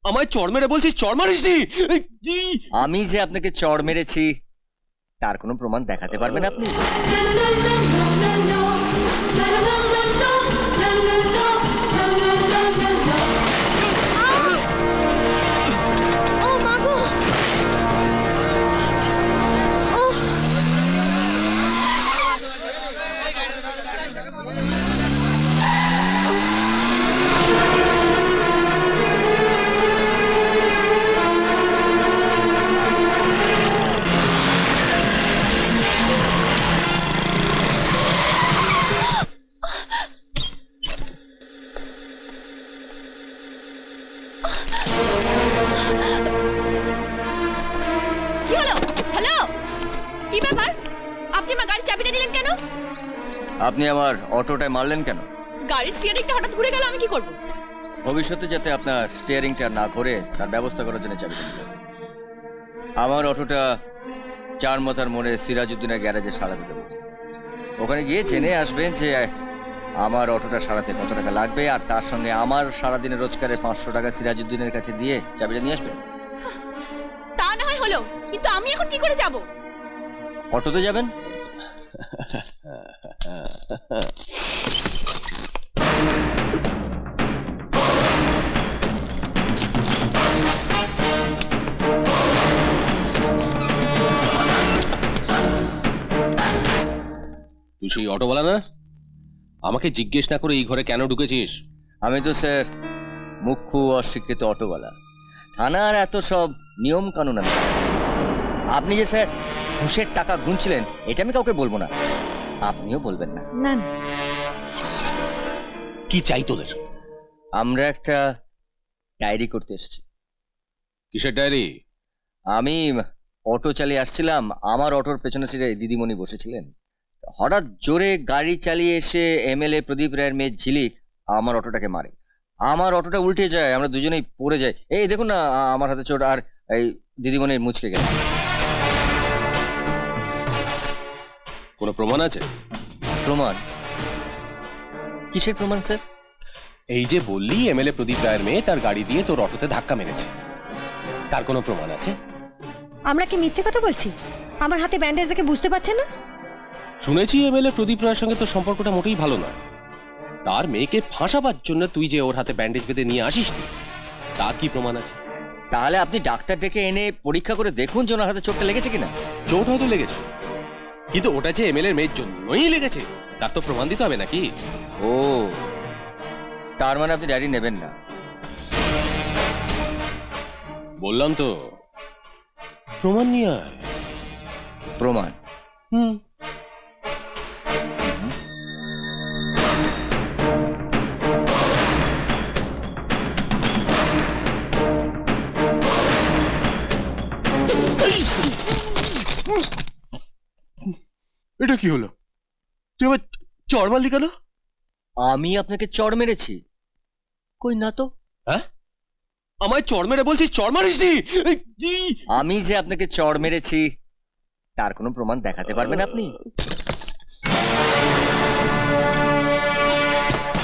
আমায় চড় মেরে বলছিস, চড় মারিসনি? আমি যে আপনাকে চড় মেরেছি তার কোনো প্রমাণ দেখাতে পারবেন আপনি? কি হলো? হ্যালো, কি ব্যাপার? আপনি আমার গাড়ির চাবিটা নিলেন কেন? আপনি আমার অটোটায় মারলেন কেন? গাড়ির স্টিয়ারিংটা হঠাৎ ঘুরে গেল, আমি কি করব? ভবিষ্যতে যাতে আপনার স্টিয়ারিংটা না ঘোরে তার ব্যবস্থা করার জন্য চাবি দিলেন। আমার অটোটা চার মাথার মোড়ে সিরাজউদ্দিনের গ্যারেজে সারাতে দেবো। ওখানে গিয়ে জেনে আসবেন যে আমার অটোটা সারাতে কত টাকা লাগবে, আর তার সঙ্গে আমার সারাদিনের রোজগারের 500 টাকা সিরাজউদ্দিনের কাছে দিয়ে চাবিটা নিয়ে আসবেন। তা না হয় হলো, কিন্তু আমি এখন কি করে যাব? অটোতে যাবেন। তুই সেই অটোওয়ালা না? আমাকে জিজ্ঞেস না করে এই ঘরে কেন ঢুকেছিস? আমি তো স্যার মুখ্য অশিক্ষিত অটোওয়ালা। থানার এত সব নিয়ম কানুন আমি জানি না। আপনি যে স্যার ঘুষের টাকা গুনছিলেন এটা আমি কাউকে বলবো না, আপনিও বলবেন না। না, কি চাই তোদের? আমরা একটা ডায়েরি করতে এসেছি। কিসের ডায়েরি? আমি অটো চালিয়ে আসছিলাম, আমার অটোর পেছনে সিটে দিদিমণি বসেছিলেন। হঠাৎ জোরে গাড়ি চালিয়ে এসে এমএলএ প্রদীপ রায়ের মেয়ে ঝিলিক আমার অটোটাকে মারে। আমার অটোটা উল্টে যায়, আমরা দুজনেই পড়ে যাই। এই দেখুন না আমার হাতে চোট, আর এই দিদিমণির মুচকে গেল। কোনো প্রমাণ আছে? প্রমাণ? কিসের প্রমাণ স্যার? এই যে বললি এমএলএ প্রদীপ রায়ের মেয়ে তার গাড়ি দিয়ে তোর অটোতে ধাক্কা মেরেছে, তার কোনো প্রমাণ আছে? আমরা কি মিথ্যে কথা বলছি? আমার হাতে ব্যান্ডেজ দেখে বুঝতে পারছেন না? শুনেছি এমএলএ প্রদীপ রায়ের সঙ্গে তোর সম্পর্কটা মোটেই ভালো নয়। তার মেয়েকে ফাঁসাবার জন্য তুই যে ওর হাতে ব্যান্ডেজ বেঁধে নিয়ে আসিস, তার কি প্রমাণ আছে? তাহলে আপনি ডাক্তার ডেকে এনে পরীক্ষা করে দেখুন যে ওনার হাতে চোটটা লেগেছে কিনা। চোট হয়তো লেগেছে, কিন্তু ওটা যে এমএলএ মেয়ের জন্যই লেগেছে তার তো প্রমাণ দিতে হবে নাকি? ও, তার মানে আপনি ডায়েরি নেবেন না? বললাম তো প্রমাণ নিয়ে আয়। প্রমাণ? হুম। এটা কি হলো? তুই আবার চড় মারলি কেন? আমি আপনাকে চড় মেরেছি? কই না তো। হ্যাঁ, আমায় চড় মেরে বলছিস, চড় মারিসনি? আমি যে আপনাকে চড় মেরেছি তার কোনো প্রমাণ দেখাতে পারবেন আপনি?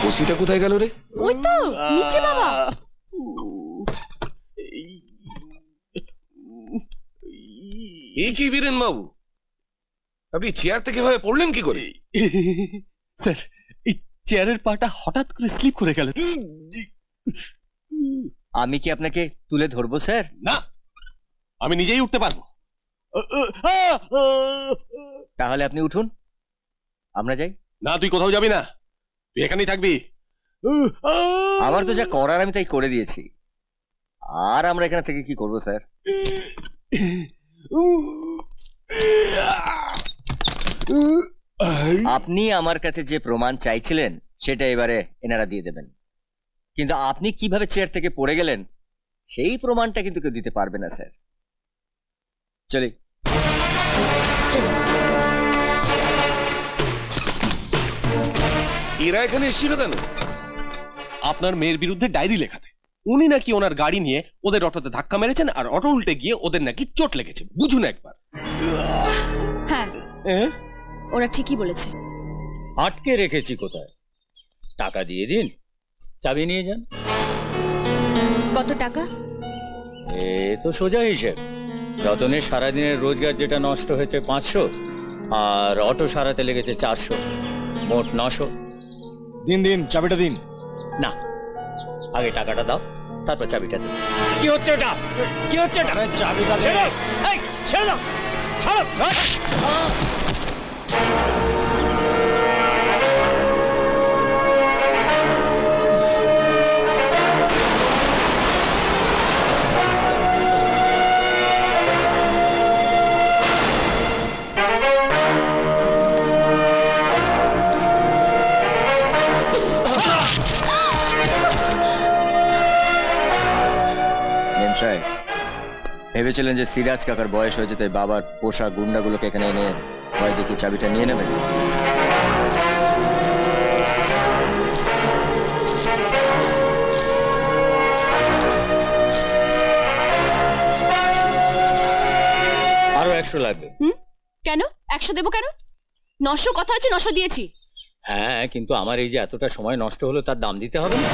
ওসিটা কোথায় গেল রে? ওই তো নিচে বাবা। এই কি বীরেন বাবু, আপনি চেয়ার থেকে ভাবে পড়লেন কি করে? স্যার, এই চেয়ারের পাটা হঠাৎ করে স্লিপ করে গেল। আমি কি আপনাকে তুলে ধরবো স্যার? না, আমি নিজেই উঠতে পারবো। তাহলে আপনি উঠুন, আমরা যাই। না, তুই কোথাও যাবি না, তুই এখানেই থাকবি। আমার তো যা করার আমি তাই করে দিয়েছি, আর আমরা এখানে থেকে কি করবো স্যার? আপনি আমার কাছে যে প্রমাণ চাইছিলেন সেটা এবারে এনারা দিয়ে দেবেন, কিন্তু আপনি কিভাবে চেয়ার থেকে পড়ে গেলেন সেই প্রমাণটা কিন্তু কেউ দিতে পারবে না স্যার। চলি। এরা এখানে এসেছিল কেন? আপনার মেয়ের বিরুদ্ধে ডায়েরি লেখাতে। উনি নাকি ওনার গাড়ি নিয়ে ওদের অটোতে ধাক্কা মেরেছেন, আর অটো উল্টে গিয়ে ওদের নাকি চোট লেগেছে। বুঝুন একবার। হ্যাঁ, ওরা ঠিকই বলেছে। আটকে রেখেছি কোথায়? টাকা দিয়ে দিন, চাবি নিয়ে যান। কত টাকা? এ তো সোজা হিসেব। রতনের সারাদিনের রোজগার যেটা নষ্ট হয়েছে 500, আর অটো সারাতে লেগেছে 400, মোট 900। দিন দিন চাবিটা দিন। না, আগে টাকাটা দাও, তারপর চাবিটা দিন। কি হচ্ছে এটা? কি হচ্ছে এটা? আরে চাবিটা দে। ছেড়ে দাও! এই, ছেড়ে দাও! ছাড়ো! মেম সাহেব, ভেবেছিলেন যে সিরাজ কাকার বয়স হয়েছে তাই বাবার পোষা গুন্ডাগুলোকে এখানে এনে ভয় দেখি চাবিটা নিয়ে নেবেন? আরো 100 লাগবে। কেন 100 দেবো কেন? 900 কথা হচ্ছে, 900 দিয়েছি। হ্যাঁ, কিন্তু আমার এই যে এতটা সময় নষ্ট হলো তার দাম দিতে হবে না?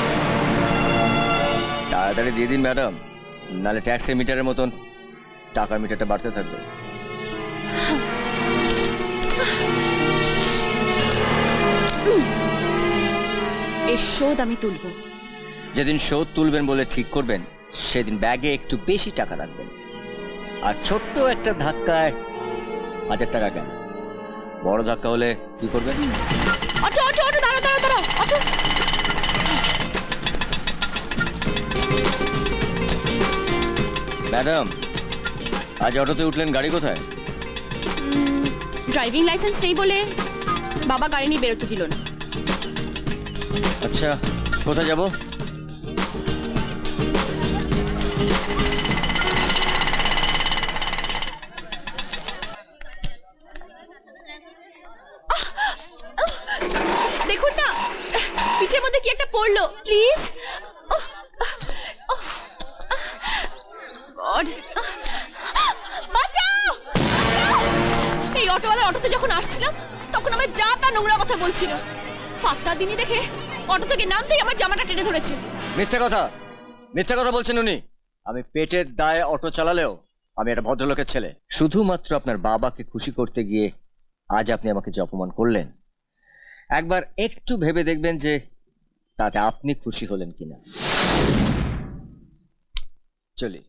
তাড়াতাড়ি দিয়ে দিন ম্যাডাম, নাহলে ট্যাক্সের মিটারের মতন টাকার মিটারটা বাড়তে থাকবে। এর শোধ আমি তুলবো। যেদিন শোধ তুলবেন বলে ঠিক করবেন সেদিন ব্যাগে একটু বেশি টাকা রাখবেন। আর ছোট্ট একটা ধাক্কায় 1000 টাকা কেন, বড় ধাক্কা হলে কি করবেন? অটো অটো অটো, দাঁড়া দাঁড়া দাঁড়া, অটো। ম্যাডাম, আজ অটোতে উঠলেন, গাড়ি কোথায়? ড্রাইভিং লাইসেন্স নেই বলে বাবা গাড়ি নিয়ে বেরোতে দিল না। আচ্ছা, কোথায় যাব? দেখুন না, পিঠের মধ্যে কি একটা পড়লো, প্লিজ। বাঁচাও! এই অটোওয়ালার অটোতে যখন আসছিলাম তখন আমার যা তা নোংরা কথা বলছিল। পাত্তা দিনই দেখে অটো থেকে নামতেই আমার জামাটা টেনে ধরেছে। মিথ্যা কথা, মিথ্যা কথা বলছেন উনি। আমি পেটের দায়ে অটো চালালেও আমি একটা ভদ্রলোকের ছেলে। শুধুমাত্র আপনার বাবাকে খুশি করতে গিয়ে আজ আপনি আমাকে যে অপমান করলেন, একবার একটু ভেবে দেখবেন যে তাতে আপনি খুশি হলেন কিনা। চলি।